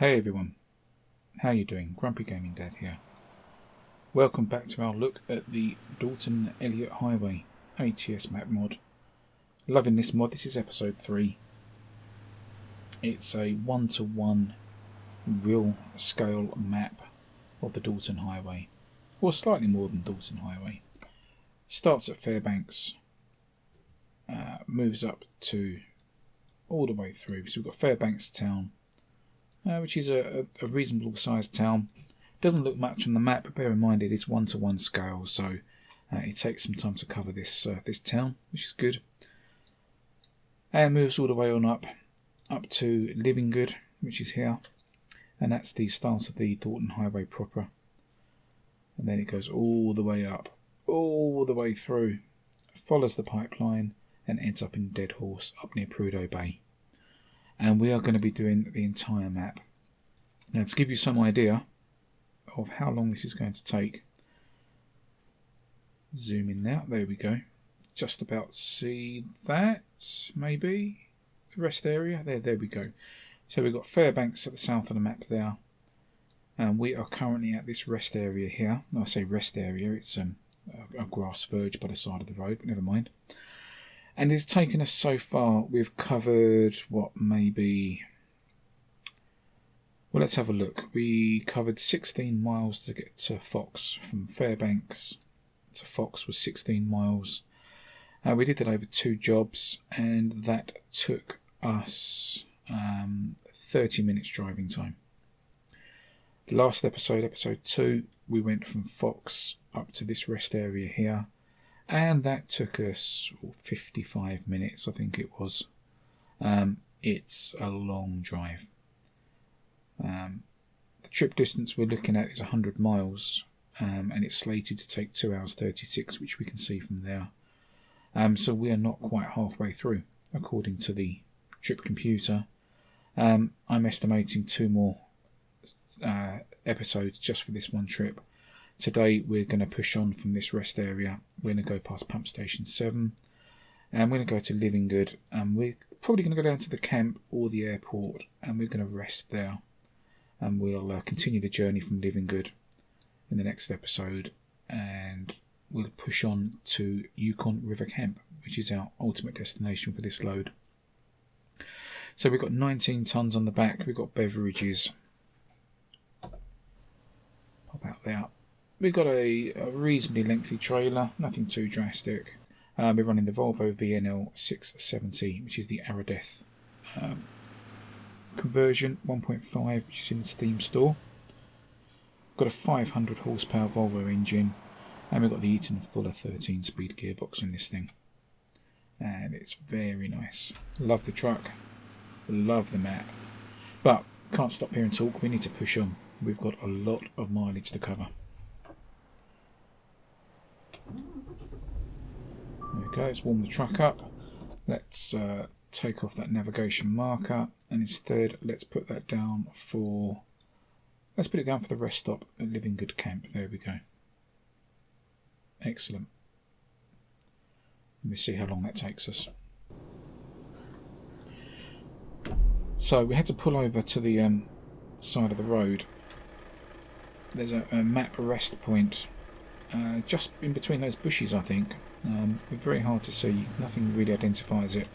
Hey everyone, how you doing? Grumpy Gaming Dad here. Welcome back to our look at the Dalton Elliot Highway ATS map mod. Loving this mod. This is episode 3. It's a 1-to-1 real scale map of the Dalton Highway, or slightly more than Dalton Highway. Starts at Fairbanks, moves up to all the way through. So we've got Fairbanks town, which is a reasonable sized town. Doesn't look much on the map, but bear in mind it is 1-to-1 scale, so it takes some time to cover this this town, which is good. And moves all the way on up to Livengood, which is here, and that's the start of the Dalton Highway proper. And then it goes all the way up, all the way through, follows the pipeline, and ends up in Dead Horse, up near Prudhoe Bay. And we are going to be doing the entire map. Now, to give you some idea of how long this is going to take, zoom in now, there we go. Just about see that, maybe, the rest area, there we go. So we've got Fairbanks at the south of the map there, and we are currently at this rest area here. I say rest area, it's a grass verge by the side of the road, but never mind. And it's taken us so far, we've covered, what, maybe... Well, let's have a look. We covered 16 miles to get to Fox. From Fairbanks to Fox was 16 miles. We did that over 2 jobs, and that took us 30 minutes driving time. The last episode, episode 2, we went from Fox up to this rest area here, and that took us 55 minutes, I think it was. It's a long drive. The trip distance we're looking at is 100 miles, and it's slated to take 2 hours 36, which we can see from there. So we are not quite halfway through, according to the trip computer. I'm estimating 2 more episodes just for this one trip. Today we're going to push on from this rest area. We're going to go past Pump Station 7, and we're going to go to Livengood, and we're probably going to go down to the camp or the airport, and we're going to rest there. And we'll continue the journey from Livengood in the next episode, and we'll push on to Yukon River Camp, which is our ultimate destination for this load. So we've got 19 tonnes on the back, we've got beverages. Pop out there. We've got a reasonably lengthy trailer, nothing too drastic. We're running the Volvo VNL670, which is the Aradeth conversion 1.5, which is in the Steam store. Got a 500 horsepower Volvo engine, and we've got the Eaton Fuller 13-speed gearbox in this thing, and it's very nice. Love the truck, love the map, but can't stop here and talk. We need to push on. We've got a lot of mileage to cover. There we go. Let's warm the truck up. Let's take off that navigation marker, and instead let's put that down for, let's put it down for the rest stop at Livengood Camp. There we go. Excellent. Let me see how long that takes us. So we had to pull over to the side of the road. There's a map arrest point just in between those bushes, I think. Very hard to see, nothing really identifies it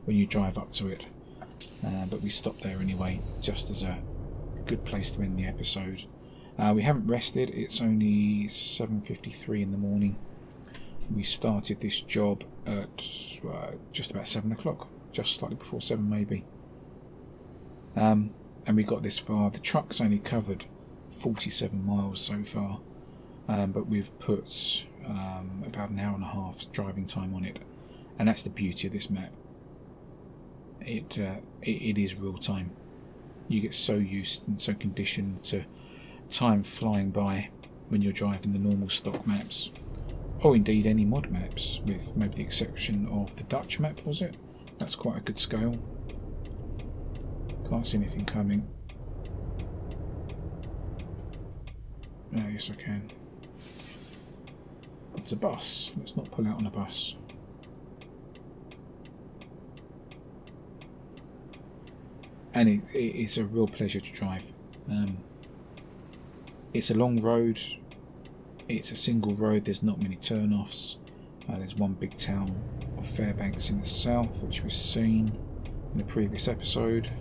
when you drive up to it, but we stopped there anyway, just as a good place to end the episode. We haven't rested, it's only 7:53 in the morning. We started this job at just about 7 o'clock, just slightly before 7 maybe, and we got this far. The truck's only covered 47 miles so far, but we've put about an hour and a half driving time on it, and that's the beauty of this map. It is real time. You get so used and so conditioned to time flying by when you're driving the normal stock maps, or indeed any mod maps, with maybe the exception of the Dutch map, was it? That's quite a good scale. Can't see anything coming. Oh, yes I can. It's a bus. Let's not pull out on a bus. and it's a real pleasure to drive. It's a long road, it's a single road, there's not many turn-offs. There's one big town of Fairbanks in the south, which we've seen in the previous episode.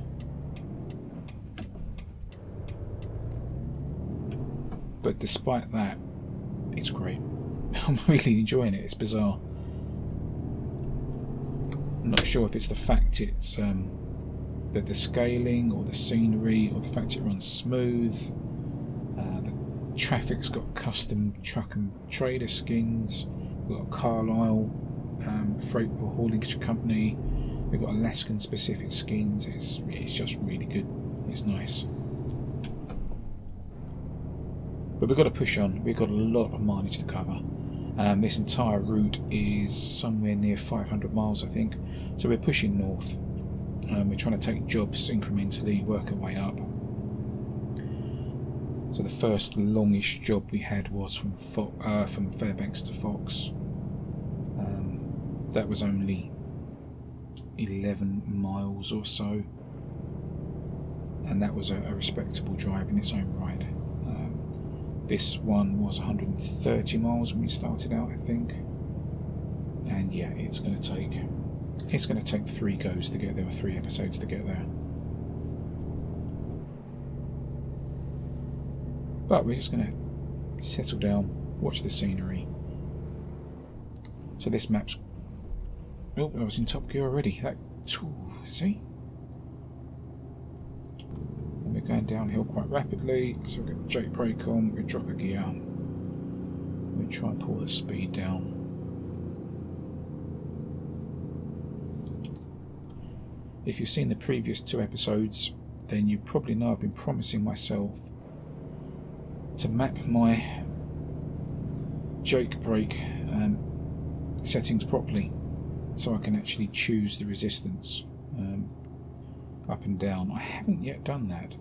But despite that, it's great. I'm really enjoying it. It's bizarre. I'm not sure if it's the fact it's the scaling or the scenery or the fact it runs smooth. The traffic's got custom truck and trailer skins. We've got Carlisle freight haulage company. We've got Alaskan specific skins. It's just really good. It's nice. But we've got to push on. We've got a lot of mileage to cover. This entire route is somewhere near 500 miles, I think. So we're pushing north. We're trying to take jobs incrementally, work our way up. So the first longish job we had was from Fairbanks to Fox. That was only 11 miles or so. And that was a respectable drive in its own right. This one was 130 miles when we started out, I think. And yeah, it's going to take 3 goes to get there, or 3 episodes to get there. But we're just going to settle down, watch the scenery. So this map's... Oh, I was in top gear already. See? And we're going downhill quite rapidly, so we'll get the Jake brake on, we'll drop a gear. We'll try and pull the speed down. If you've seen the previous 2 episodes, then you probably know I've been promising myself to map my Jake brake settings properly, so I can actually choose the resistance up and down. I haven't yet done that.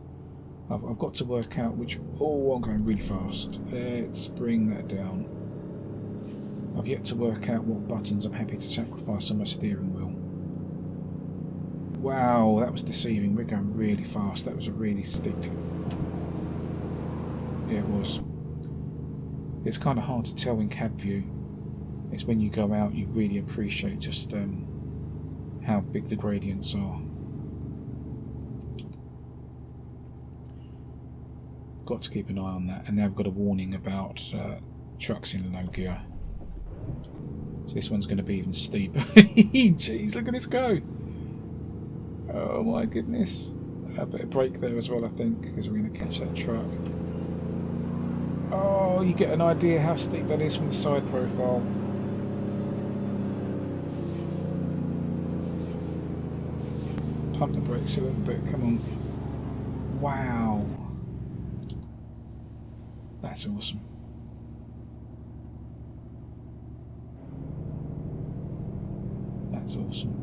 I've got to work out which... Oh, I'm going really fast. Let's bring that down. I've yet to work out what buttons I'm happy to sacrifice on my steering wheel. Wow, that was deceiving. We're going really fast. That was a really steep... Yeah, it was. It's kind of hard to tell in cab view. It's when you go out you really appreciate just how big the gradients are. Got to keep an eye on that. And now we've got a warning about trucks in low gear. So this one's going to be even steeper. Jeez, look at this go. Oh my goodness. A bit of brake there as well, I think, because we're going to catch that truck. Oh, you get an idea how steep that is from the side profile. Pump the brakes a little bit, come on. Wow. That's awesome. That's awesome.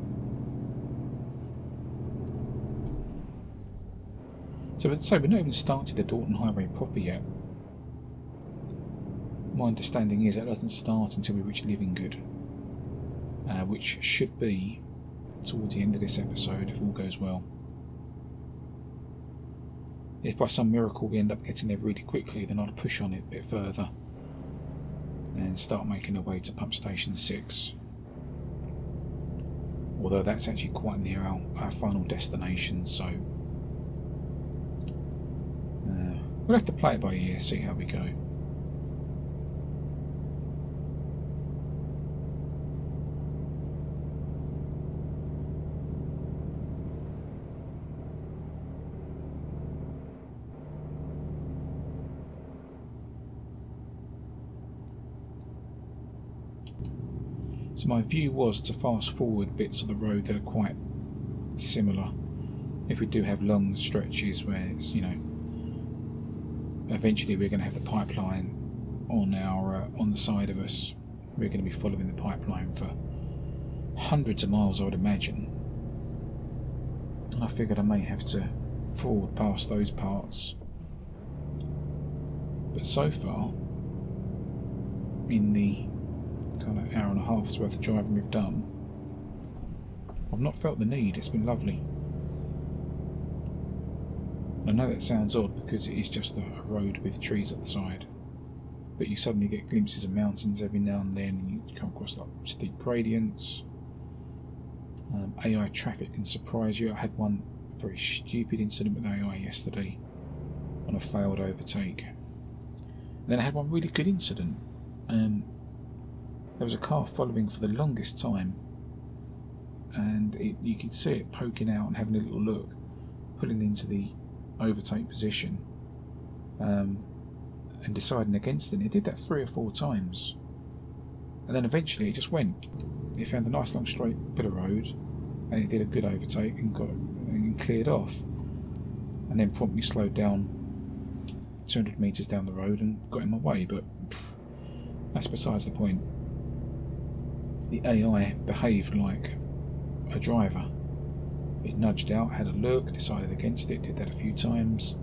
So we've not even started the Dalton Highway proper yet. My understanding is that doesn't start until we reach Livengood, which should be towards the end of this episode if all goes well. If by some miracle we end up getting there really quickly, then I'll push on it a bit further and start making our way to pump station 6. Although that's actually quite near our final destination, so we'll have to play it by ear, see how we go. So my view was to fast forward bits of the road that are quite similar. If we do have long stretches where it's, you know, eventually we're going to have the pipeline on the side of us. We're going to be following the pipeline for hundreds of miles, I would imagine. I figured I may have to forward past those parts. But so far, in the kind of hour and a half's worth of driving we've done, I've not felt the need. It's been lovely. I know that sounds odd because it is just a road with trees at the side, but you suddenly get glimpses of mountains every now and then, and you come across like steep gradients. AI traffic can surprise you. I had one very stupid incident with AI yesterday on a failed overtake. And then I had one really good incident. There was a car following for the longest time, and you could see it poking out and having a little look, pulling into the overtake position, and deciding against it. It did that 3 or 4 times, and then eventually it just went. It found a nice long straight bit of road, and it did a good overtake and cleared off, and then promptly slowed down 200 metres down the road and got in my way. But that's besides the point. The AI behaved like a driver. It nudged out, had a look, decided against it, did that a few times,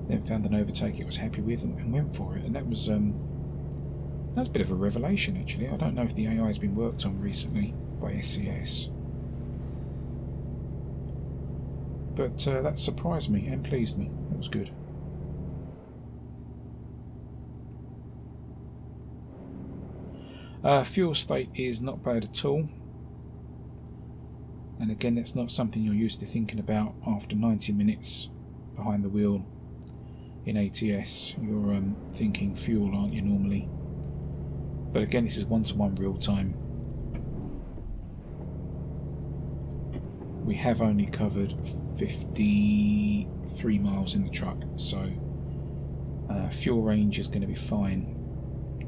then found an overtake it was happy with and went for it. And that was a bit of a revelation, actually. I don't know if the AI has been worked on recently by SCS, but that surprised me and pleased me. That was good. Fuel state is not bad at all, and again, that's not something you're used to thinking about after 90 minutes behind the wheel in ATS. You're thinking fuel, aren't you, normally? But again, this is one-to-one real time. We have only covered 53 miles in the truck, so fuel range is going to be fine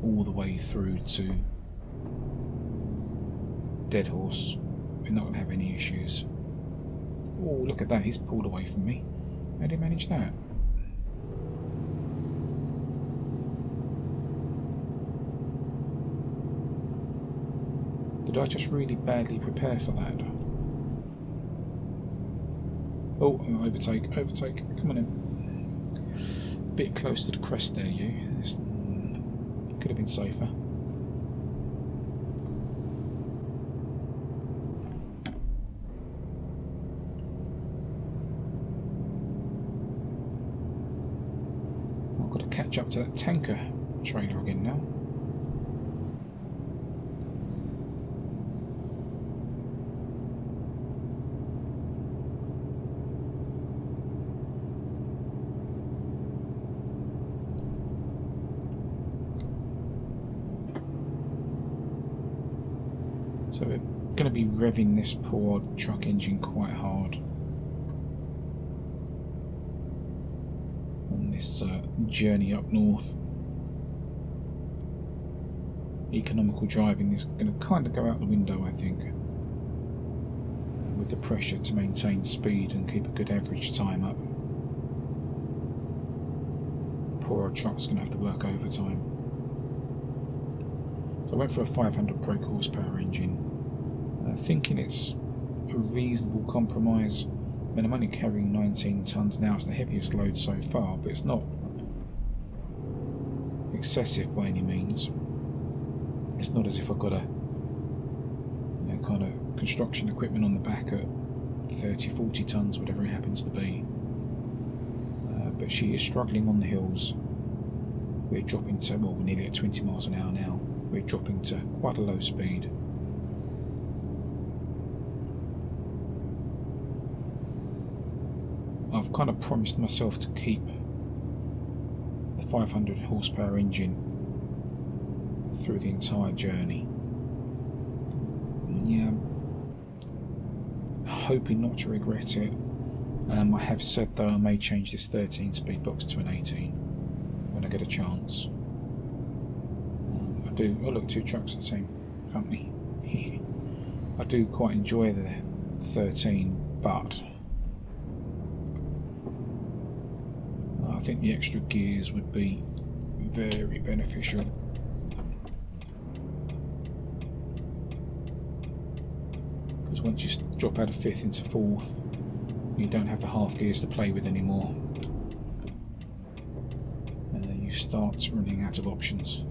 all the way through to Dead Horse. We're not going to have any issues. Oh, look at that, he's pulled away from me. How did he manage that? Did I just really badly prepare for that? Oh, overtake, come on in. Bit close to the crest there, you. This could have been safer. I've got to catch up to that tanker trailer again now. So we're going to be revving this poor truck engine quite hard on this journey up north. Economical driving is going to kind of go out the window, I think, with the pressure to maintain speed and keep a good average time up. Poor old truck's going to have to work overtime. So I went for a 500 brake horsepower engine, thinking it's a reasonable compromise. I mean, I'm only carrying 19 tonnes now. It's the heaviest load so far, but it's not excessive by any means. It's not as if I've got a kind of construction equipment on the back at 30, 40 tonnes, whatever it happens to be. But she is struggling on the hills. We're dropping to, well, we're nearly at 20 miles an hour now. We're dropping to quite a low speed. I've kind of promised myself to keep the 500 horsepower engine through the entire journey. Yeah, hoping not to regret it. I have said though I may change this 13 speed box to an 18 when I get a chance. I look, 2 trucks at the same company. I do quite enjoy the 13, but I think the extra gears would be very beneficial. Because once you drop out of 5th into 4th, you don't have the half gears to play with anymore. You start running out of options.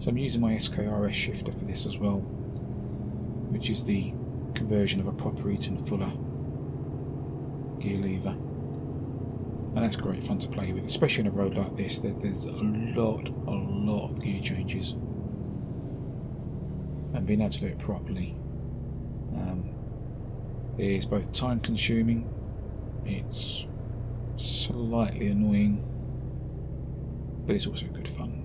So I'm using my SKRS shifter for this as well, which is the conversion of a proper Eaton Fuller gear lever. And that's great fun to play with, especially on a road like this. There's a lot of gear changes, and being able to do it properly is both time consuming, it's slightly annoying, but it's also good fun.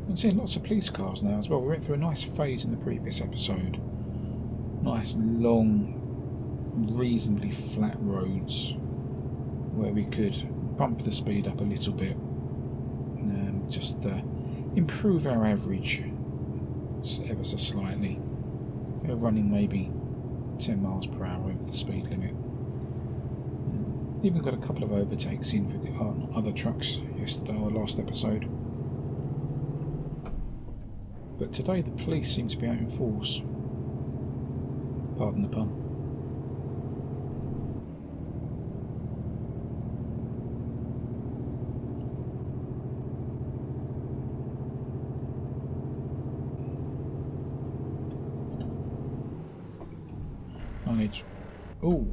I'm seeing lots of police cars now as well. We went through a nice phase in the previous episode. Nice long, reasonably flat roads where we could bump the speed up a little bit and just improve our average ever so slightly. We're running maybe 10 miles per hour over the speed limit. Even got a couple of overtakes in for the other trucks yesterday or last episode. But today the police seem to be out in force. Pardon the pun. I need to... Oh!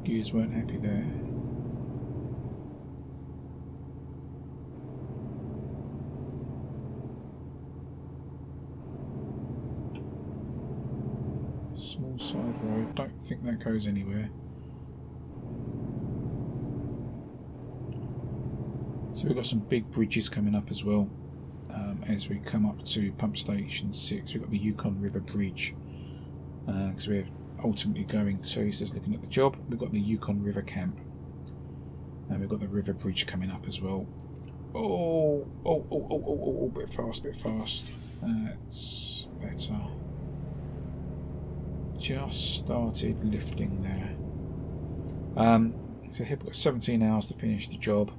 Gears weren't happy there. Small side road, don't think that goes anywhere. So we've got some big bridges coming up as well. As we come up to pump station 6, we've got the Yukon River Bridge, because we're ultimately going to, so just looking at the job, we've got the Yukon River Camp, and we've got the river bridge coming up as well. Oh, bit fast. That's better. Just started lifting there. So here we've got 17 hours to finish the job,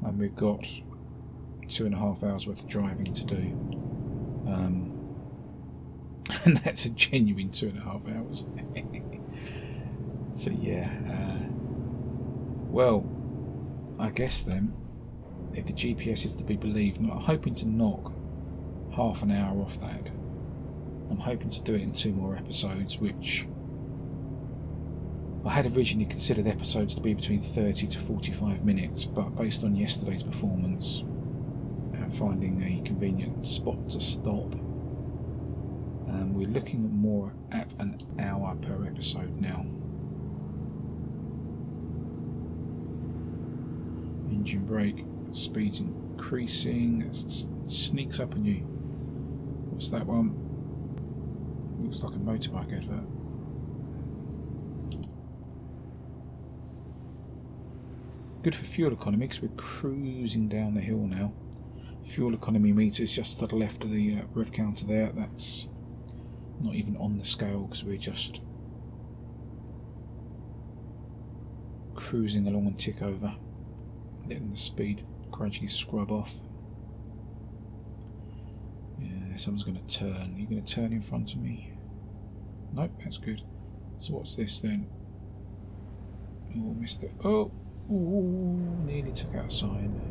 and we've got 2.5 hours worth of driving to do. And that's a genuine 2.5 hours. So yeah, well, I guess then, if the GPS is to be believed, I'm hoping to knock half an hour off that. I'm hoping to do it in 2 more episodes, which I had originally considered episodes to be between 30 to 45 minutes, but based on yesterday's performance and finding a convenient spot to stop, we're looking more at an hour per episode now. Engine brake, speed's increasing, it sneaks up on you. What's that one? Looks like a motorbike advert. Good for fuel economy because we're cruising down the hill now. Fuel economy meters just to the left of the rev counter there. That's not even on the scale because we're just cruising along and tick over, letting the speed gradually scrub off. Yeah, someone's going to turn. Are you going to turn in front of me? Nope, that's good. So what's this then? Oh, missed it. Oh, ooh, nearly took out a sign.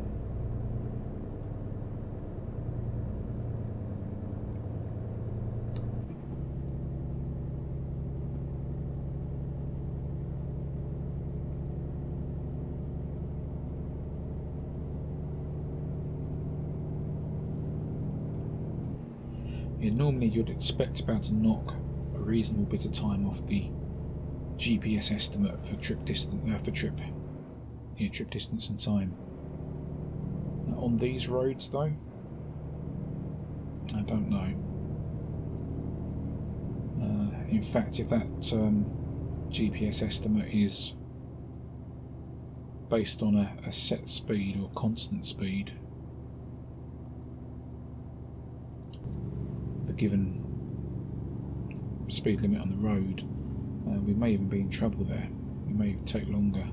Yeah, normally you'd expect about to knock a reasonable bit of time off the GPS estimate for trip distance, trip distance and time. Now, on these roads though, I don't know. In fact, if that GPS estimate is based on a set speed or constant speed, the given speed limit on the road, we may even be in trouble there. It may take longer.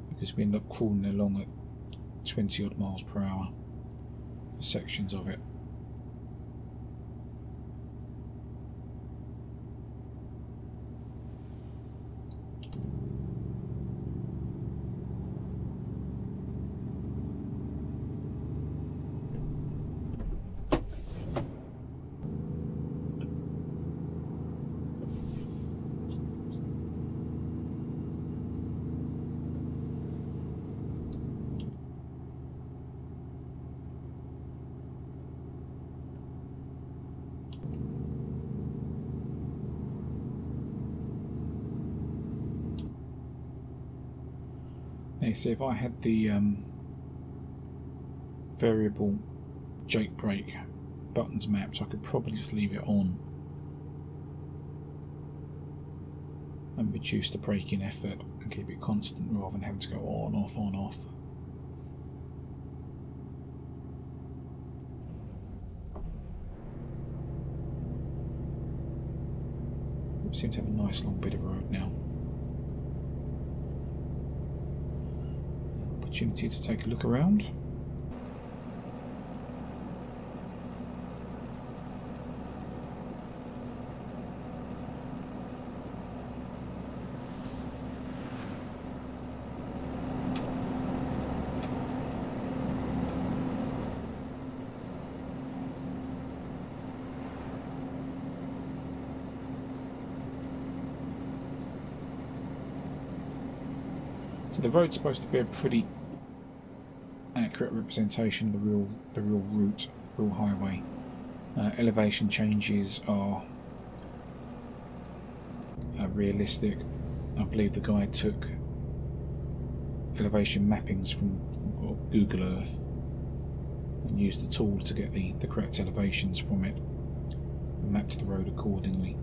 Because we end up crawling along at 20 odd miles per hour for sections of it. Now, see, if I had the variable Jake brake buttons mapped, I could probably just leave it on and reduce the braking effort and keep it constant rather than having to go on, off, on, off. We seem to have a nice long bit of road now. Opportunity to take a look around. So the road's supposed to be a pretty accurate representation of the real route, real highway. Elevation changes are realistic. I believe the guy took elevation mappings from Google Earth and used the tool to get the correct elevations from it and mapped the road accordingly.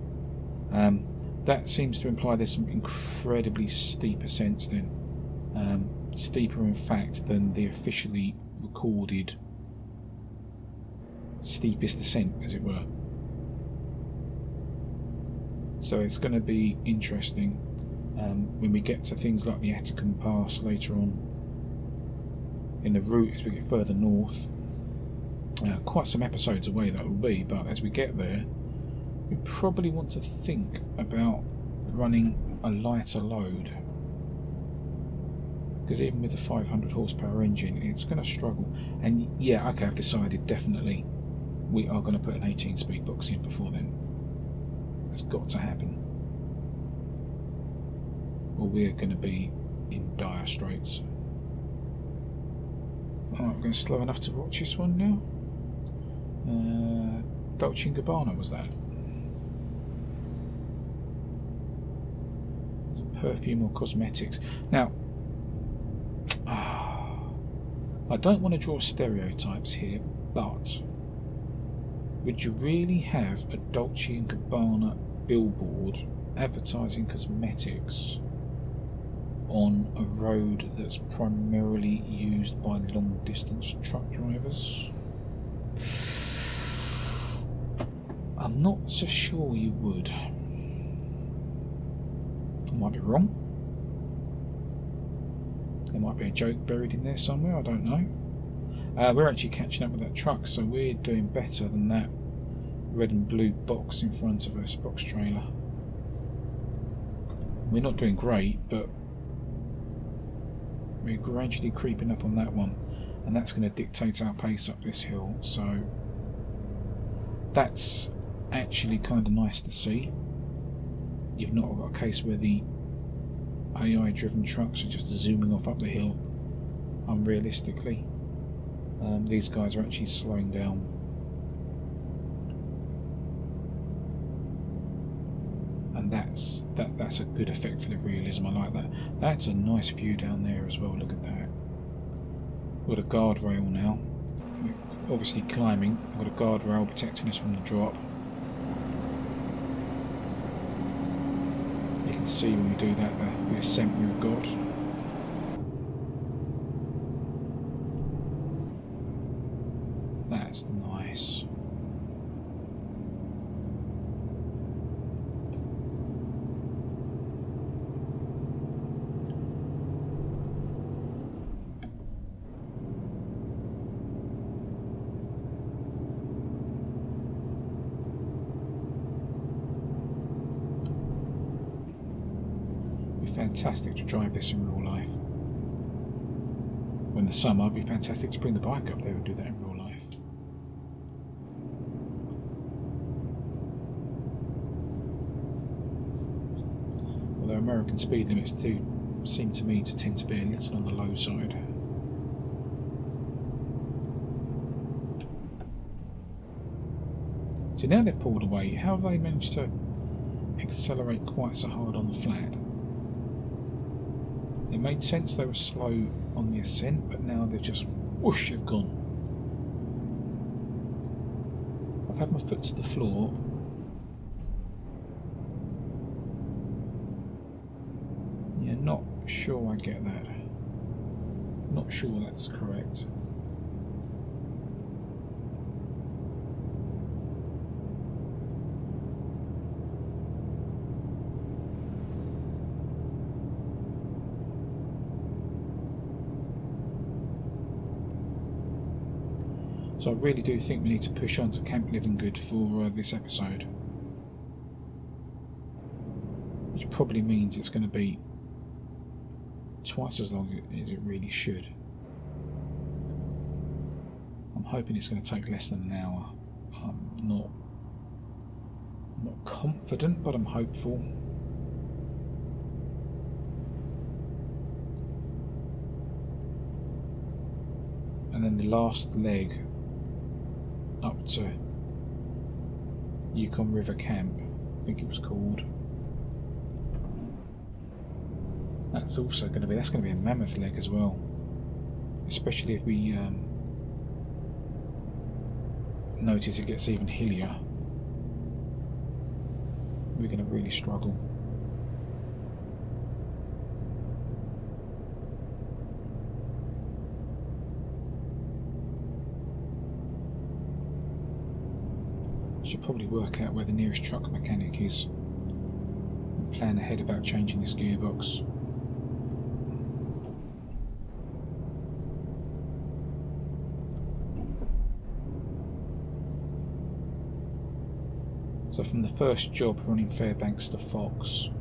That seems to imply there's some incredibly steep ascents then. Steeper in fact than the officially recorded steepest ascent, as it were. So it's going to be interesting when we get to things like the Artic Pass later on in the route as we get further north. Quite some episodes away that will be, but as we get there we probably want to think about running a lighter load, because even with the 500 horsepower engine it's going to struggle. And yeah, okay, I've decided definitely we are going to put an 18 speed box in before then. It's got to happen, or we're going to be in dire straits. Alright, we're going to slow enough to watch this one now. Dolce & Gabbana was that? Perfume or cosmetics. Now, I don't want to draw stereotypes here, but would you really have a Dolce & Gabbana billboard advertising cosmetics on a road that's primarily used by long distance truck drivers? I'm not so sure you would. I might be wrong. There might be a joke buried in there somewhere, I don't know. We're actually catching up with that truck, so we're doing better than that red and blue box in front of us, box trailer. We're not doing great, but we're gradually creeping up on that one, and that's going to dictate our pace up this hill, so that's actually kind of nice to see. You've not got a case where the AI driven trucks are just zooming off up the hill unrealistically. These guys are actually slowing down. And that's a good effect for the realism. I like that. That's a nice view down there as well. Look at that. We've got a guardrail now. We're obviously climbing. We've got a guardrail protecting us from the drop. You can see when we do that the ascent we've got. That's nice. Fantastic to drive this in real life. When the summer, it'd be fantastic to bring the bike up there and do that in real life. Although American speed limits do seem to me to tend to be a little on the low side. So now they've pulled away, how have they managed to accelerate quite so hard on the flat? It made sense they were slow on the ascent, but now they're just whoosh, they've gone. I've had my foot to the floor. Yeah, not sure I get that. Not sure that's correct. So I really do think we need to push on to Camp Livengood for this episode. Which probably means it's going to be twice as long as it really should. I'm hoping it's going to take less than an hour. I'm not confident, but I'm hopeful. And then the last leg up to Yukon River Camp, I think it was called. That's also going to be a mammoth leg as well, especially if we notice it gets even hillier. We're going to really struggle. Should probably work out where the nearest truck mechanic is and plan ahead about changing this gearbox. So from the first job running Fairbanks to Fox,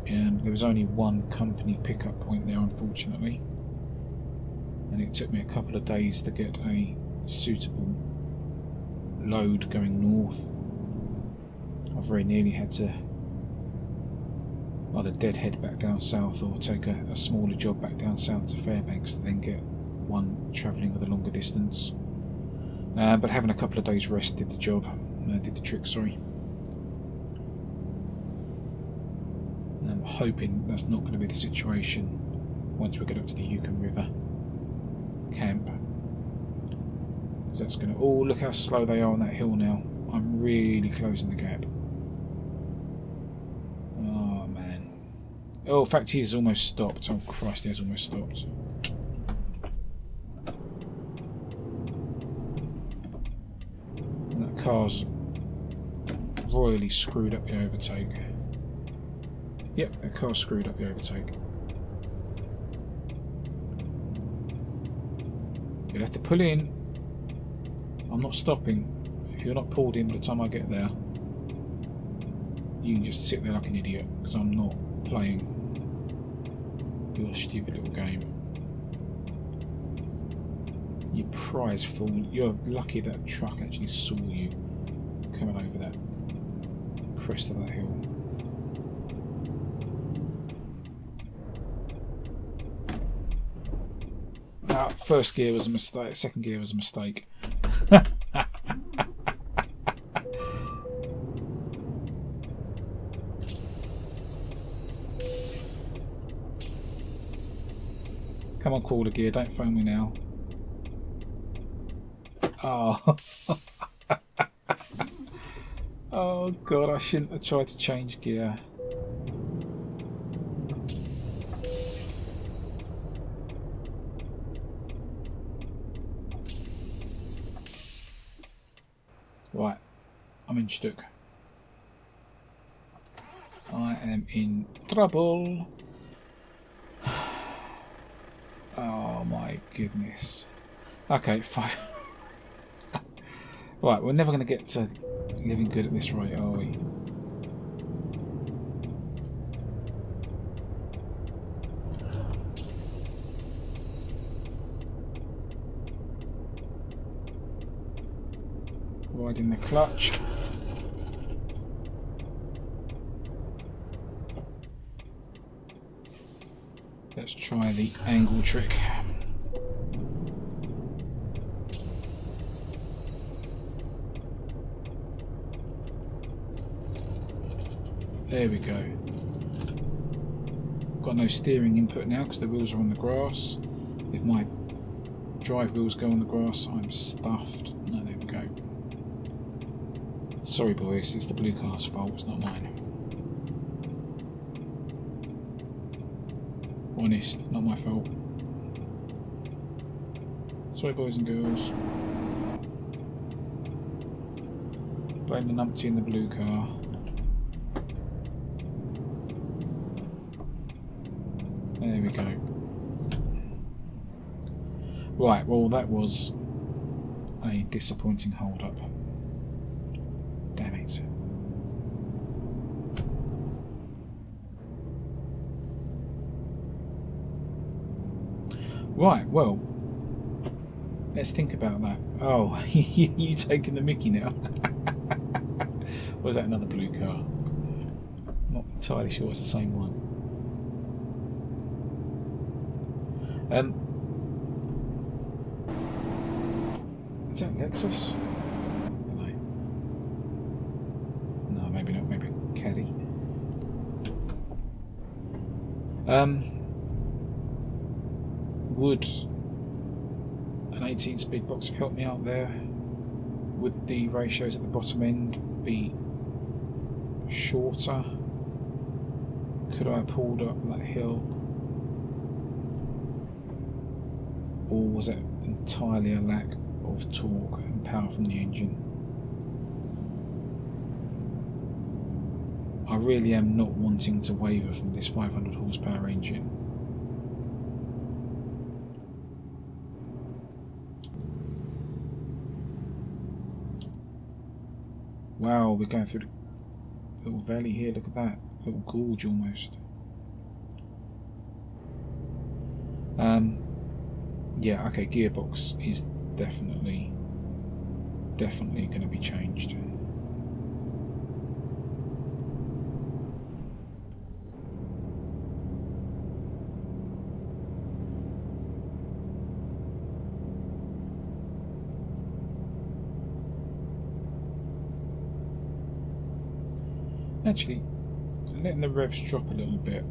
there was only one company pickup point there, unfortunately, and it took me a couple of days to get a suitable load going north. I very nearly had to either deadhead back down south or take a smaller job back down south to Fairbanks to then get one travelling with a longer distance. But having a couple of days rest did the job. Did the trick, sorry. I'm hoping that's not going to be the situation once we get up to the Yukon River Camp. That's going to... Oh, look how slow they are on that hill now. I'm really closing the gap. Oh, man. Oh, in fact, he has almost stopped. Oh, Christ, he has almost stopped. And that car's royally screwed up the overtake. Yep, that car's screwed up the overtake. You'll have to pull in. I'm not stopping. If you're not pulled in by the time I get there, you can just sit there like an idiot, because I'm not playing your stupid little game. You prize fool. You're lucky that truck actually saw you coming over that crest of that hill. First gear was a mistake, second gear was a mistake. Come on, quarter gear, don't phone me now. Oh. Oh god, I shouldn't have tried to change gear. Right, I'm in stuck. I am in trouble. Oh my goodness. Okay, fine. Right, we're never going to get to Livengood at this rate, are we? Riding the clutch. Let's try the angle trick. There we go. got no steering input now because the wheels are on the grass. If my drive wheels go on the grass, I'm stuffed. No, there we go. Sorry boys, it's the blue car's fault, it's not mine. Honest, not my fault. Sorry boys and girls. Blame the numpty in the blue car. There we go. Right, well that was a disappointing hold-up. Damn it. Right, well, let's think about that. Oh, you taking the mickey now? Was that another blue car? Not entirely sure it's the same one. Is that Lexus? No, maybe not. Maybe Caddy. Would an 18-speed box have helped me out there? Would the ratios at the bottom end be shorter? Could I have pulled up that hill? Or was it entirely a lack of torque and power from the engine? I really am not wanting to waver from this 500 horsepower engine. Wow, we're going through the little valley here, look at that, little gorge almost. Yeah, okay, gearbox is definitely going to be changed. Actually, letting the revs drop a little bit.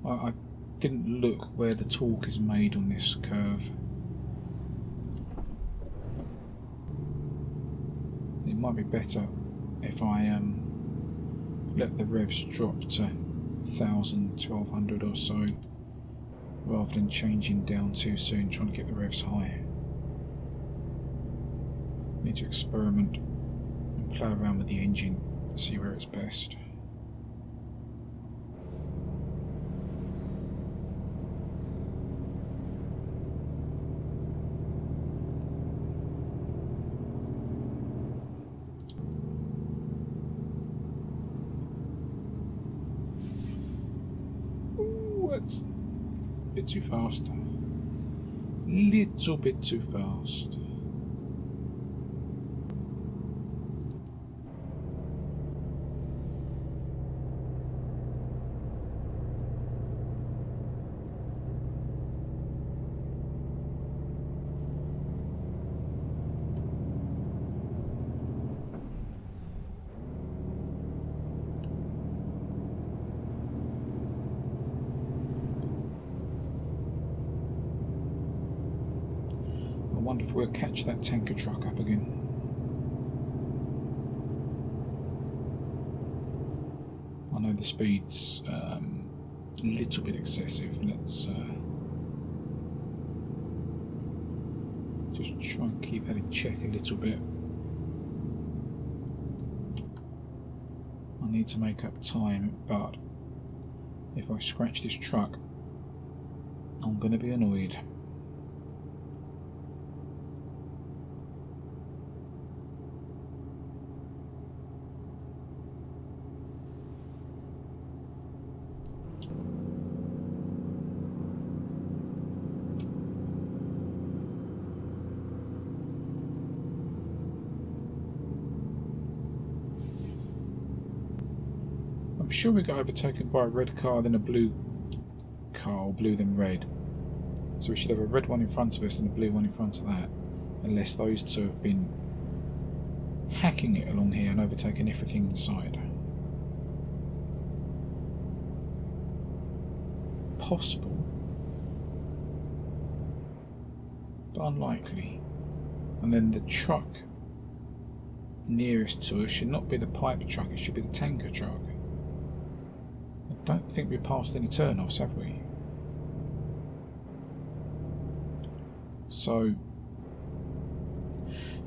I didn't look where the torque is made on this curve. It might be better if I let the revs drop to 1000, 1200 or so, rather than changing down too soon, trying to get the revs high. Need to experiment and play around with the engine to see where it's best. That's a bit too fast. Little bit too fast. I wonder if we'll catch that tanker truck up again. I know the speed's a little bit excessive. Let's just try and keep that in check a little bit. I need to make up time, but if I scratch this truck, I'm going to be annoyed. I'm sure we got overtaken by a red car, then a blue car, or blue then red. So we should have a red one in front of us and a blue one in front of that. Unless those two have been hacking it along here and overtaking everything inside. possible, but unlikely. And then the truck nearest to us should not be the pipe truck, it should be the tanker truck. I don't think we passed any turn-offs, have we? So,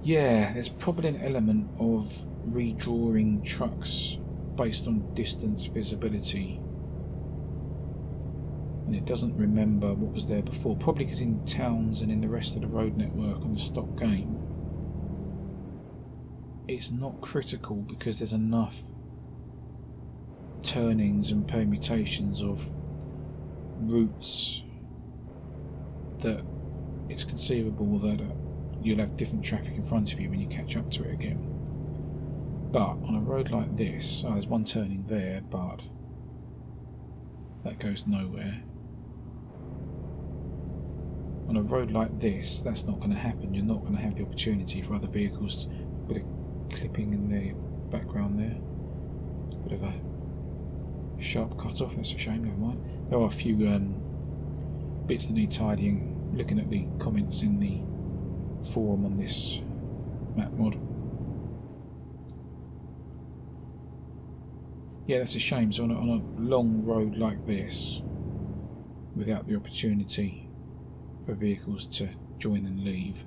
yeah, there's probably an element of redrawing trucks based on distance visibility. And it doesn't remember what was there before, probably because in towns and in the rest of the road network on the stock game, it's not critical because there's enough turnings and permutations of routes that it's conceivable that you'll have different traffic in front of you when you catch up to it again. But on a road like this, there's one turning there, but that goes nowhere. On a road like this, that's not going to happen. You're not going to have the opportunity for other vehicles. A bit of clipping in the background there. It's a bit of a sharp cut off, that's a shame, never mind. There are a few bits that need tidying, looking at the comments in the forum on this map mod. Yeah, that's a shame. So on a long road like this, without the opportunity for vehicles to join and leave,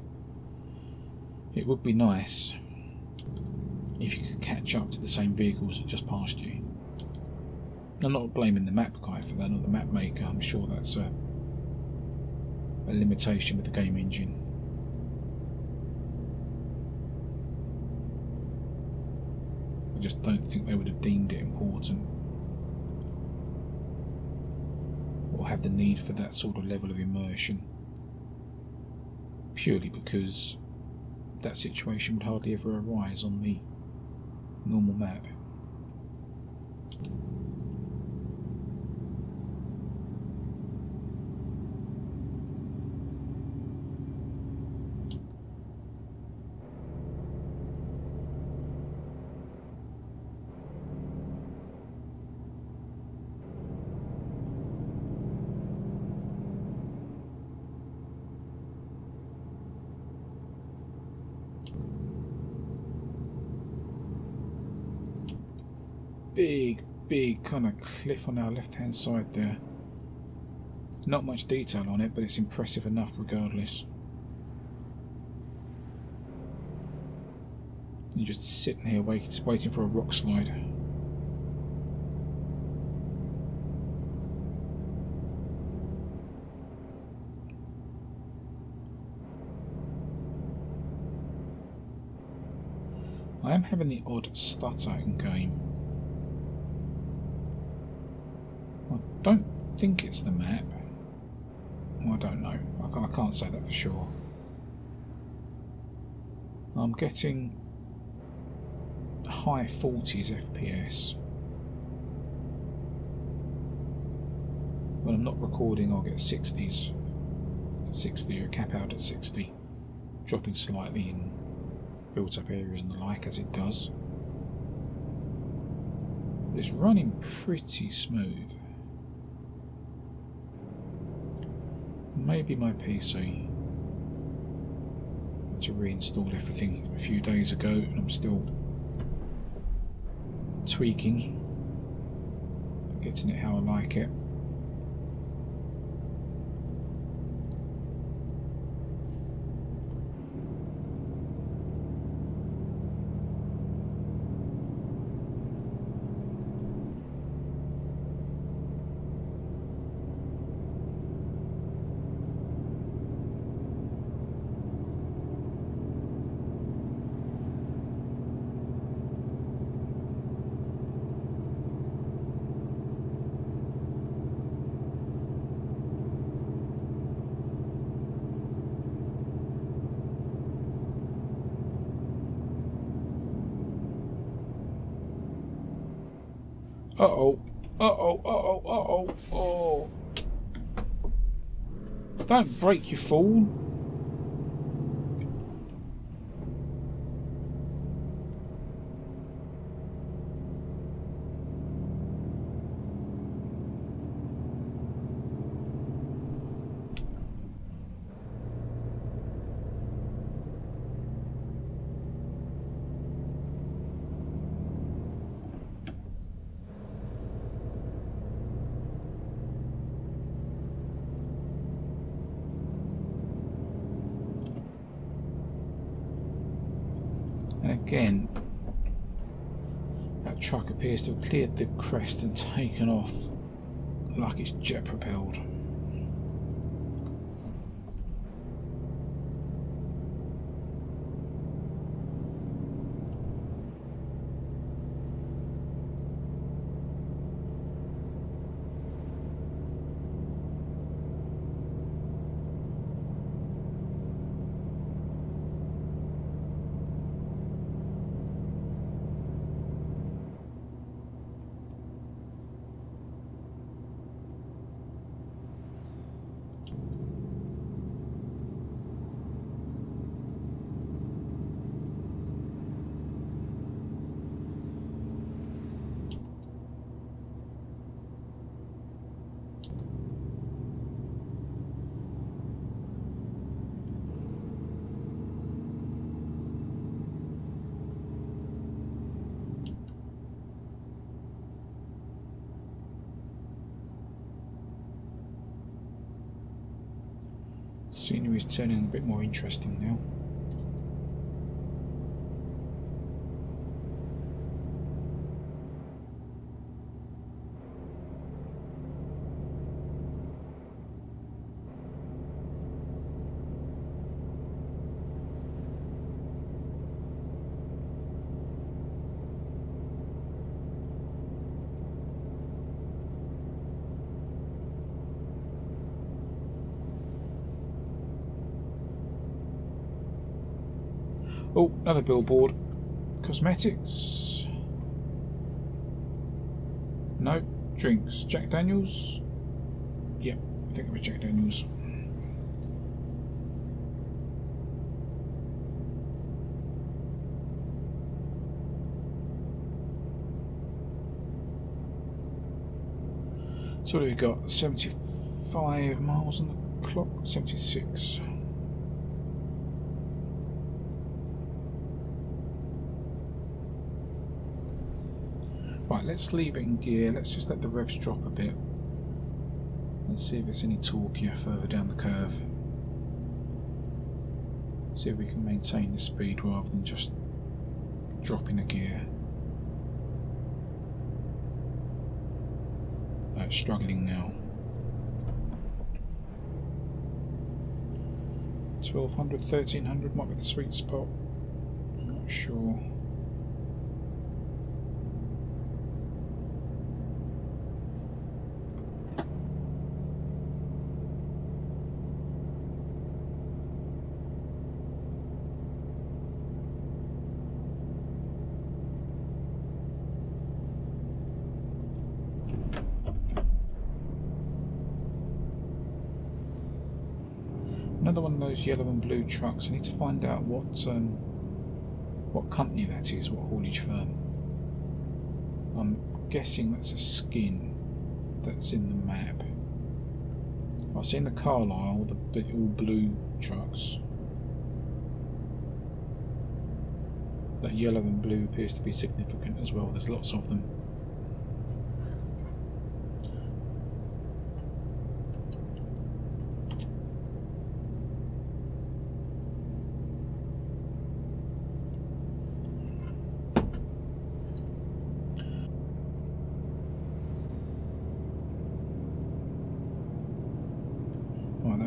it would be nice if you could catch up to the same vehicles that just passed you. I'm not blaming the map guy for that, or the map maker. I'm sure that's a limitation with the game engine. I just don't think they would have deemed it important or have the need for that sort of level of immersion, purely because that situation would hardly ever arise on the normal map. Big kind of cliff on our left hand side there. Not much detail on it, but it's impressive enough regardless. You're just sitting here waiting for a rock slide. I am having the odd stutter in game. I don't think it's the map. Well, I don't know. I can't say that for sure. I'm getting high 40s FPS. When I'm not recording, I'll get 60s. 60 or cap out at 60. Dropping slightly in built up areas and the like, as it does. But it's running pretty smooth. Maybe my PC had to reinstall everything a few days ago and I'm still tweaking, getting it how I like it. Oh. Don't break, you fool. Again, that truck appears to have cleared the crest and taken off like it's jet propelled. Scenery is turning a bit more interesting now. Oh, another billboard. Cosmetics. No. Drinks. Jack Daniels. Yep, I think it was Jack Daniels. So what have we got? 75 miles on the clock. 76. Right, let's leave it in gear. Let's just let the revs drop a bit. Let's see if there's any torque here further down the curve. See if we can maintain the speed rather than just dropping a gear. It's struggling now. 1200, 1300 might be the sweet spot. I'm not sure. Another one of those yellow and blue trucks. I need to find out what company that is, what haulage firm. I'm guessing that's a skin that's in the map. I've seen the Carlisle, the all blue trucks. That yellow and blue appears to be significant as well. There's lots of them.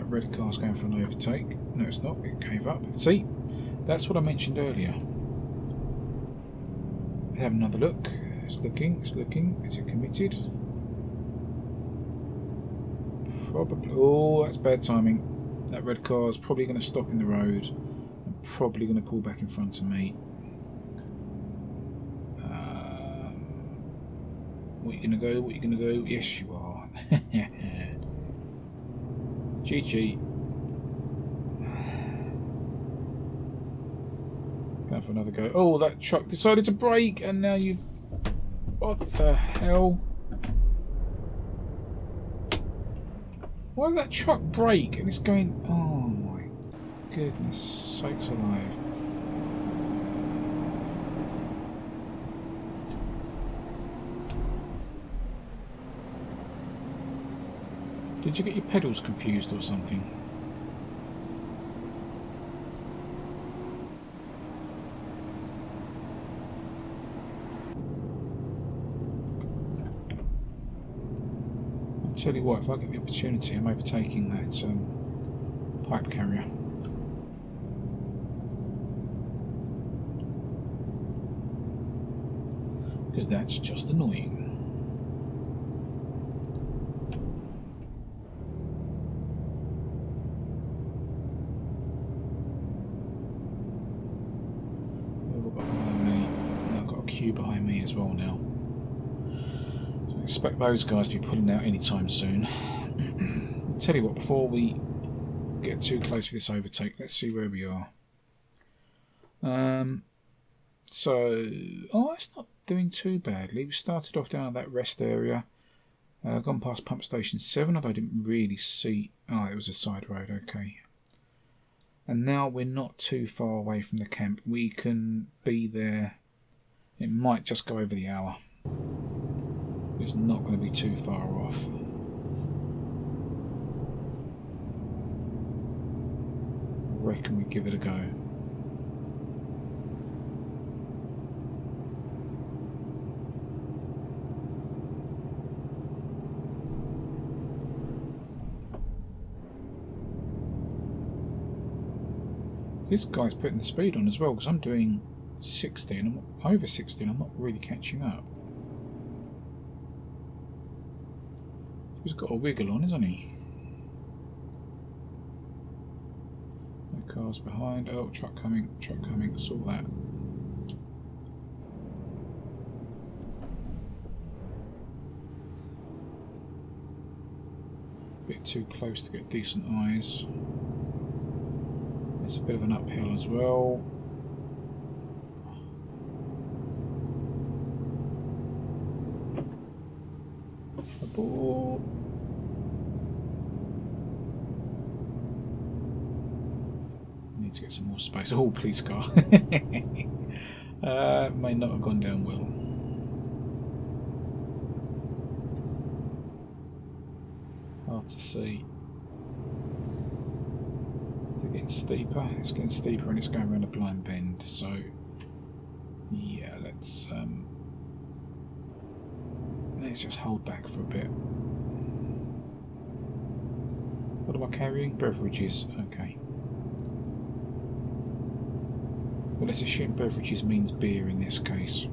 Red car's going for an overtake. No, it's not. It gave up. See, that's what I mentioned earlier. Have another look. It's looking. It's looking. Is it committed? Probably. Oh, that's bad timing. That red car's probably going to stop in the road and probably going to pull back in front of me. What are you going to do? What are you going to do? Yes, you are. GG. Going for another go. Oh, that truck decided to brake and now you've... What the hell? Why did that truck brake and it's going... Oh my goodness sakes alive. Did you get your pedals confused or something? tell you what, if I get the opportunity, I'm overtaking that pipe carrier. Because that's just annoying. I've got a queue behind me as well now. So I expect those guys to be pulling out anytime soon. I'll tell you what, before we get too close for this overtake, let's see where we are. So, it's not doing too badly. We started off down at that rest area, gone past pump station 7, although I didn't really see. It was a side road, okay. And now we're not too far away from the camp. We can be there. It might just go over the hour. It's not going to be too far off. I reckon we give it a go. This guy's putting the speed on as well, because I'm doing 60 and I'm over 60 and I'm not really catching up. He's got a wiggle on, isn't he? No cars behind. Oh, truck coming, saw that. Bit too close to get decent eyes. It's a bit of an uphill as well. Abort. Need to get some more space. Oh, police car. May not have gone down well. Hard to see. Getting steeper. It's getting steeper and it's going around a blind bend, so yeah, let's just hold back for a bit. What am I carrying? Beverages. Okay. Well, let's assume beverages means beer in this case.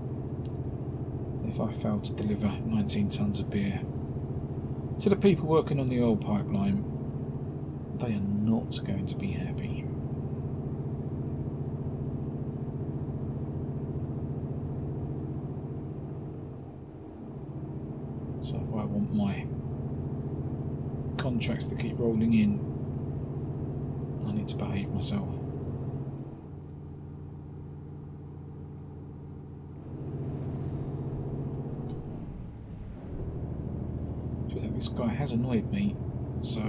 If I fail to deliver 19 tons of beer to the people working on the oil pipeline, they are not going to be happy. So if I want my contracts to keep rolling in, I need to behave myself. This guy has annoyed me, so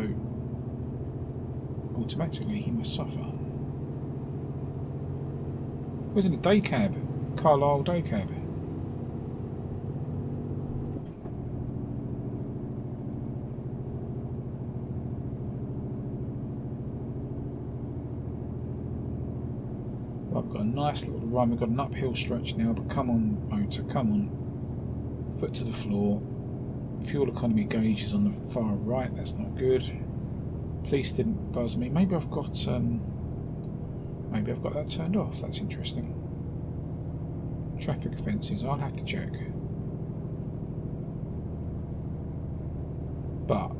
automatically he must suffer. Was in a day cab, Carlisle day cab. Well, I've got a nice little run. We've got an uphill stretch now, but come on, motor, come on. Foot to the floor. Fuel economy gauge is on the far right. That's not good. Police didn't buzz me. Maybe I've got that turned off. That's interesting. Traffic offences. I'll have to check. But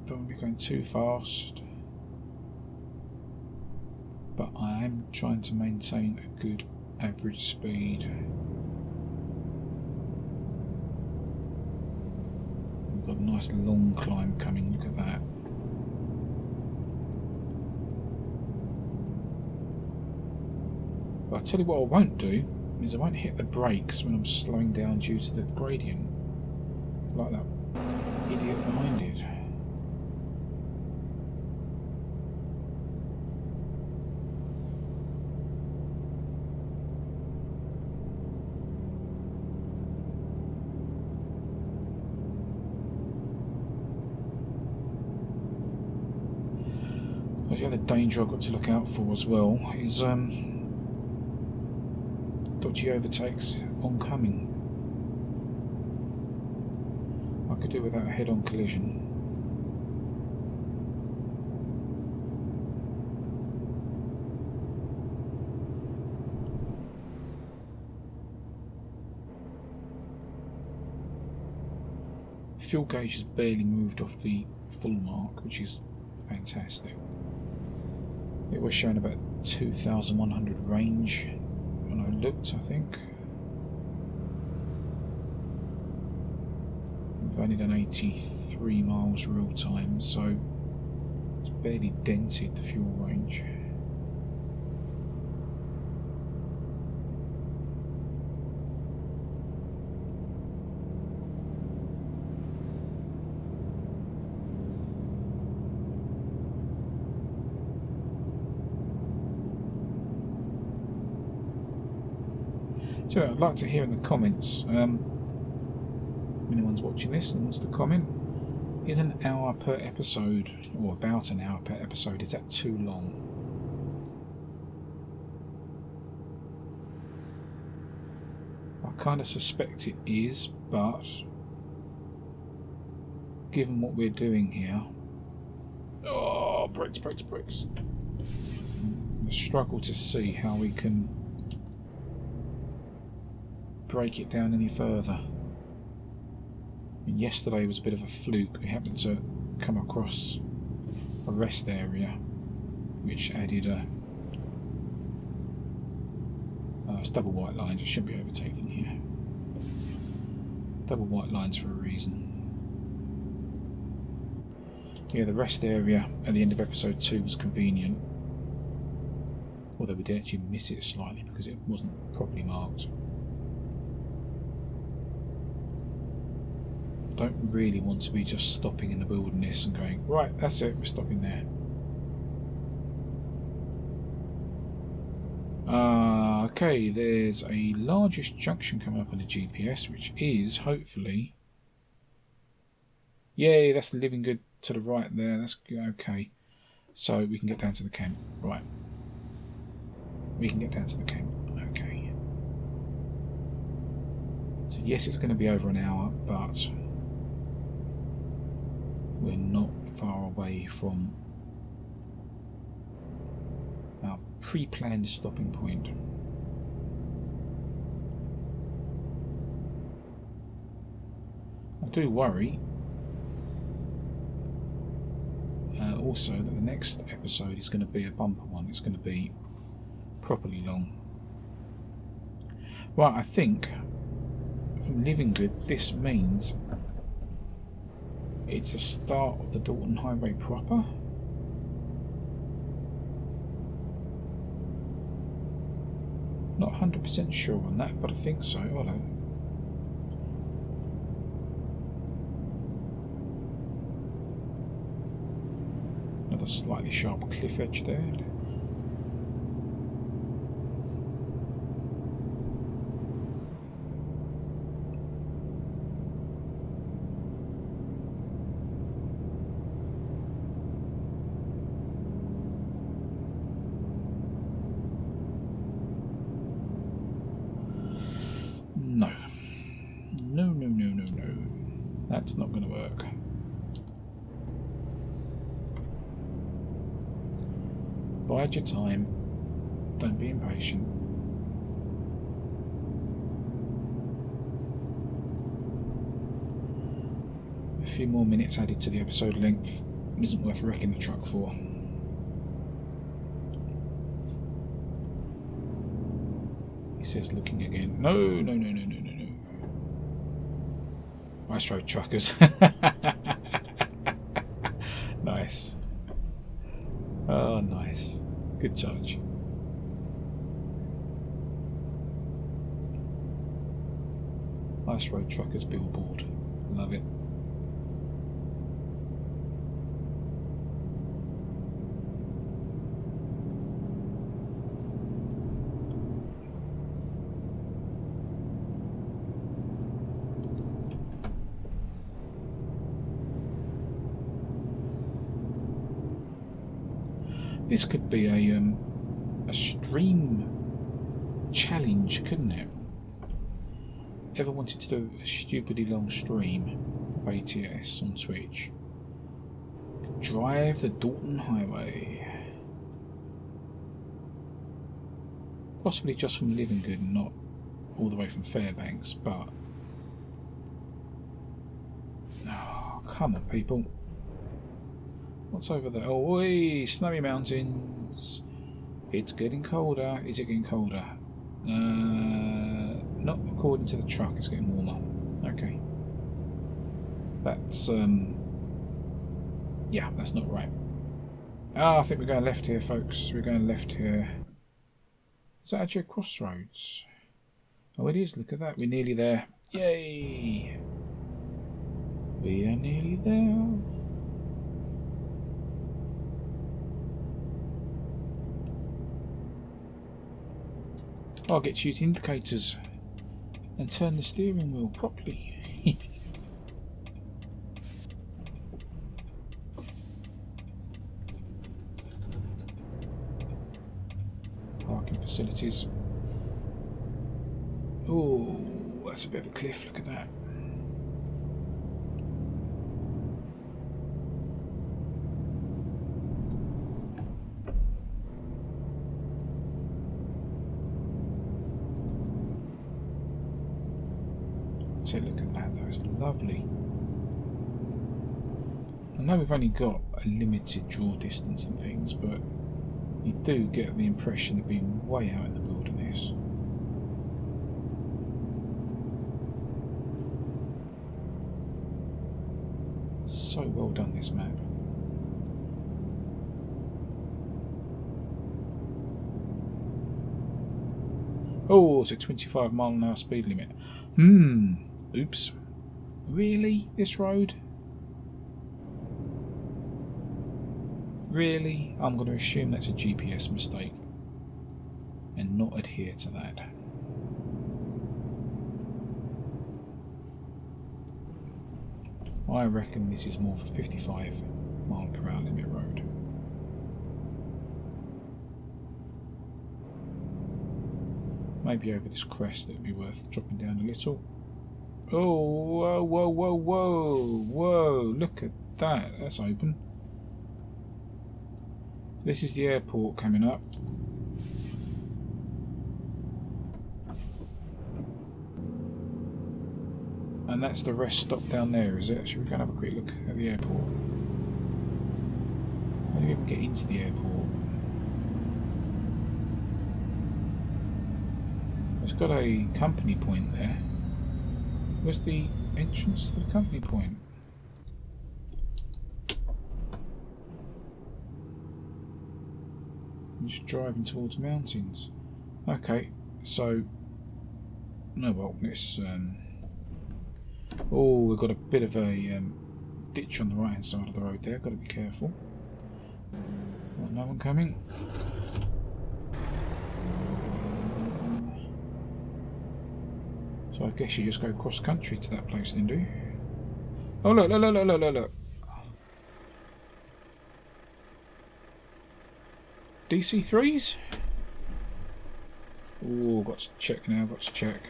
don't want to be going too fast. But I am trying to maintain a good average speed. Got a nice long climb coming, look at that. But I'll tell you what I won't do, is I won't hit the brakes when I'm slowing down due to the gradient. Like that idiot behind it. The other danger I've got to look out for as well is dodgy overtakes oncoming. could do without a head-on collision. Fuel gauge has barely moved off the full mark, which is fantastic. It was showing about 2,100 range when I looked, I think. I've only done 83 miles real time, so it's barely dented the fuel range. So I'd like to hear in the comments, if anyone's watching this and wants to comment, is an hour per episode, or about an hour per episode, is that too long? I kind of suspect it is, but given what we're doing here, oh, brakes, I struggle to see how we can break it down any further. I mean, yesterday was a bit of a fluke. We happened to come across a rest area which added it's double white lines. It shouldn't be overtaking here. Double white lines for a reason. Yeah, the rest area at the end of episode 2 was convenient, although we did actually miss it slightly because it wasn't properly marked. Don't really want to be just stopping in the wilderness and going, right, that's it, we're stopping there. Okay, there's a largest junction coming up on the GPS, which is hopefully, yay, that's the Livengood to the right there. That's okay, so we can get down to the camp. Right, we can get down to the camp. Okay, so yes, it's going to be over an hour, but we're not far away from our pre-planned stopping point. I do worry also that the next episode is going to be a bumper one. It's going to be properly long. Right, I think from Livengood this means it's a start of the Dalton Highway proper. Not 100% sure on that, but I think so. Hello. Another slightly sharp cliff edge there. No. That's not going to work. Bide your time. Don't be impatient. A few more minutes added to the episode length isn't worth wrecking the truck for. He says, looking again. No. Ice road truckers. Nice. Oh, nice. Good touch. Ice road truckers billboard. Love it. This could be a stream challenge, couldn't it? Ever wanted to do a stupidly long stream? ATS on Twitch. Drive the Dalton Highway. Possibly just from Livengood and not all the way from Fairbanks, but... Oh, come on, people. What's over there? Oh, wee, snowy mountains. It's getting colder. Is it getting colder? Not according to the truck, it's getting warmer. Okay. That's, yeah, that's not right. Ah, I think we're going left here, folks. We're going left here. Is that actually a crossroads? Oh, it is. Look at that. We're nearly there. Yay! We are nearly there. I'll get to use indicators and turn the steering wheel properly. Parking facilities. Oh, that's a bit of a cliff, look at that. So look at that, though, it's lovely. I know we've only got a limited draw distance and things, but you do get the impression of being way out in the wilderness. So well done, this map. Oh, it's a 25-mile-an-hour speed limit. Oops. Really? This road? Really? I'm going to assume that's a GPS mistake and not adhere to that. I reckon this is more of a 55-mile-per-hour limit road. Maybe over this crest it would be worth dropping down a little. Oh, whoa, whoa, whoa, whoa, whoa, look at that, that's open. This is the airport coming up. And that's the rest stop down there, is it? Should we go and have a quick look at the airport? How do we even get into the airport? It's got a company point there. Where's the entrance to the company point? I'm just driving towards mountains. Okay, so... No, well, let's... Oh, we've got a bit of a ditch on the right hand side of the road there. Got to be careful. Got no one coming. So I guess you just go cross country to that place then, do you? Oh look, look, look, look, look, look, look. DC3s? Oh, got to check now, got to check.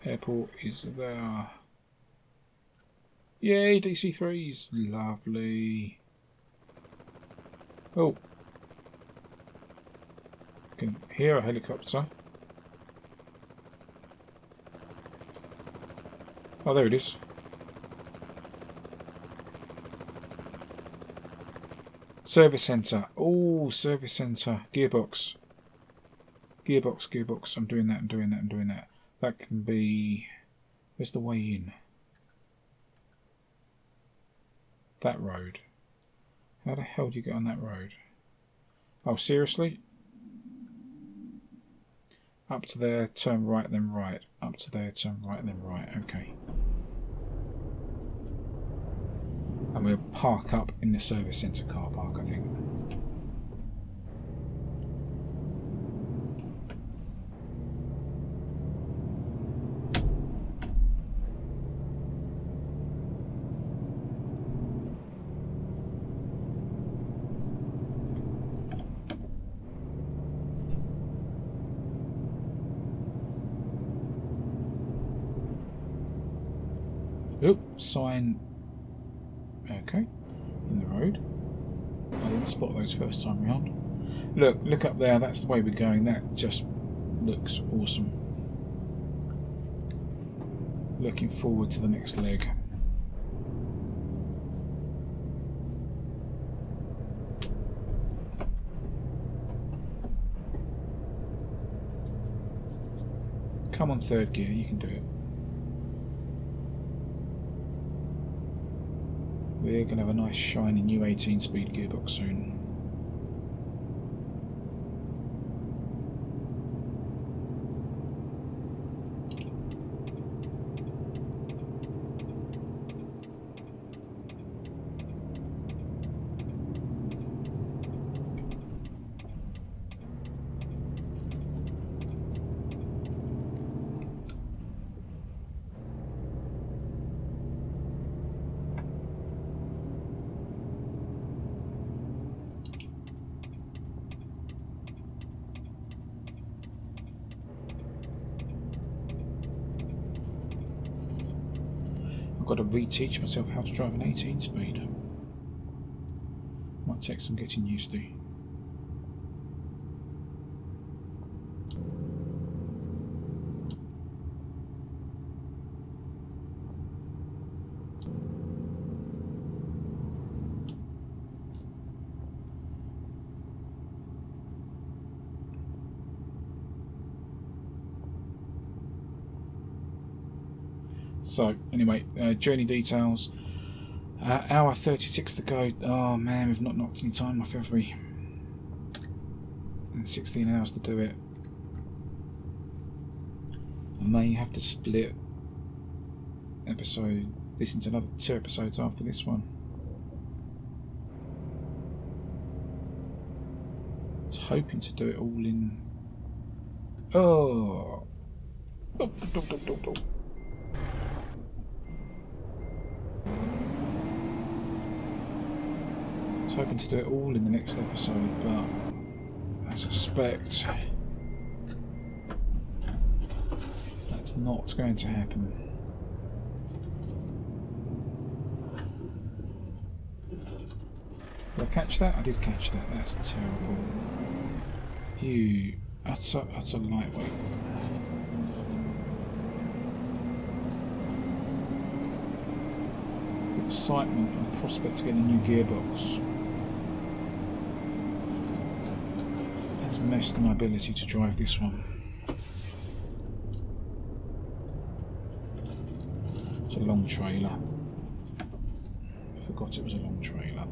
Airport is there. Yay, DC3s. Lovely. Oh. Can hear a helicopter. Oh, there it is. Service centre. Oh, service centre. Gearbox. Gearbox, gearbox. I'm doing that, I'm doing that, I'm doing that. That can be... Where's the way in? That road. How the hell do you get on that road? Oh, seriously? Up to there, turn right, then right. Up to there, turn right, then right. Okay. And we'll park up in the service centre car park, I think. Oop, sign. Okay, in the road. I didn't spot those first time round. Look up there, that's the way we're going. That just looks awesome. Looking forward to the next leg. Come on, third gear, you can do it. We're going to have a nice shiny new 18-speed gearbox soon. I've got to reteach myself how to drive an 18-speed. Might take some getting used to. So, anyway, journey details. Hour 36 to go. Oh man, we've not knocked any time off, have we? And 16 hours to do it. I may have to split this into another 2 episodes after this one. I was hoping to do it all in... Oh! I was hoping to do it all in the next episode, but I suspect that's not going to happen. Did I catch that? I did catch that. That's terrible. You utter lightweight. Excitement and prospect to get a new gearbox has messed my ability to drive this one. It's a long trailer. Forgot it was a long trailer.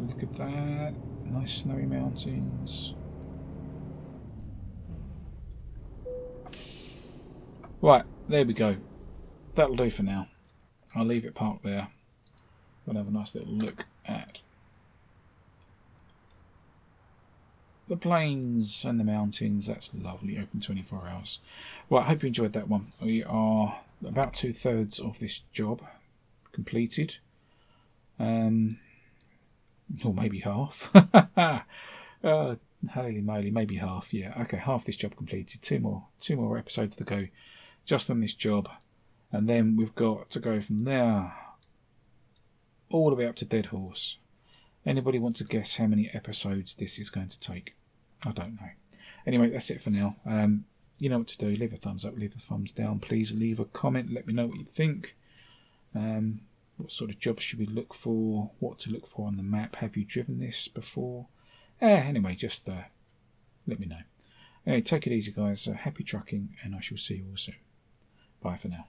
Look at that. Nice snowy mountains. Right, there we go. That'll do for now. I'll leave it parked there. We'll have a nice little look at the plains and the mountains. That's lovely, open 24 hours. Well, I hope you enjoyed that one. We are about 2/3 of this job completed. Or maybe half. Holy moly, maybe half, yeah. Okay, half this job completed. Two more episodes to go just on this job. And then we've got to go from there all the way up to Dead Horse. Anybody want to guess how many episodes this is going to take? I don't know. Anyway, that's it for now. You know what to do. Leave a thumbs up, leave a thumbs down. Please leave a comment. Let me know what you think. What sort of jobs should we look for? What to look for on the map? Have you driven this before? Anyway, just let me know. Anyway, take it easy, guys. Happy trucking, and I shall see you all soon. Bye for now.